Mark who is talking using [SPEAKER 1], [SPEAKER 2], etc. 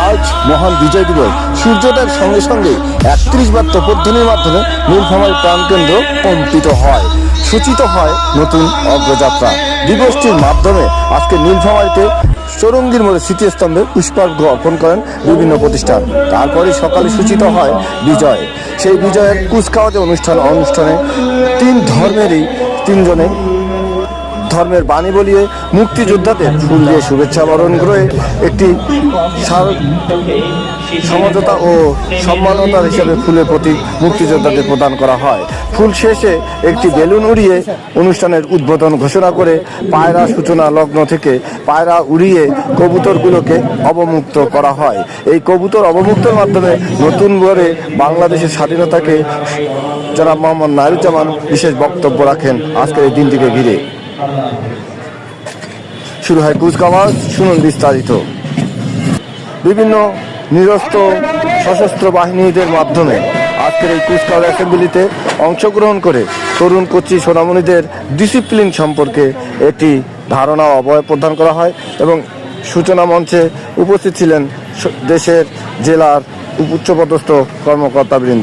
[SPEAKER 1] আজ মহান বিজয় দিবস। সূর্যোদয়ের সঙ্গে সঙ্গে 31 বার তোপধ্বনির মাধ্যমে নীলফামারী প্রাণকেন্দ্র কম্পিত হয়, সূচিত হয় নতুন অগ্রযাত্রা। দিবসটির মাধ্যমে আজকে নীলফামারীতে চৌরঙ্গীর মোড়ে স্মৃতিস্তম্ভে পুষ্পার্ঘ্য অর্পণ করেন বিভিন্ন প্রতিষ্ঠান। তারপরে সকালে সূচিত হয় বিজয়। সেই বিজয়ের কুচকাওয়াজে অনুষ্ঠানে তিন ধর্মের বাণী বলিয়ে মুক্তিযোদ্ধাদের ফুল দিয়ে শুভেচ্ছা বরণ করে একটি সমঝোতা ও সম্মাননার হিসেবে ফুলের প্রতি মুক্তিযোদ্ধাদের প্রদান করা হয়। ফুল শেষে একটি বেলুন উড়িয়ে অনুষ্ঠানের উদ্বোধন ঘোষণা করে পায়রা সূচনা লগ্ন থেকে পায়রা উড়িয়ে কবুতরগুলোকে অবমুক্ত করা হয়। এই কবুতর অবমুক্তের মাধ্যমে নতুন করে বাংলাদেশের স্বাধীনতাকে জনাব মোহাম্মদ নাহিদুজ্জামান বিশেষ বক্তব্য রাখেন। আজকের এই দিনটিকে ঘিরে শুরু হয় কুচকাওয়াজ। শুনুন বিস্তারিত। বিভিন্ন নিরস্ত্র সশস্ত্র বাহিনীদের মাধ্যমে আজকের এই কুচকাওয়াজ অ্যাসেম্বলিতে অংশগ্রহণ করে তরুণ কচি সোনামণিদের ডিসিপ্লিন সম্পর্কে একটি ধারণা অবয়ব প্রদান করা হয় এবং সূচনা মঞ্চে উপস্থিত ছিলেন দেশের জেলার উচ্চপদস্থ কর্মকর্তাবৃন্দ।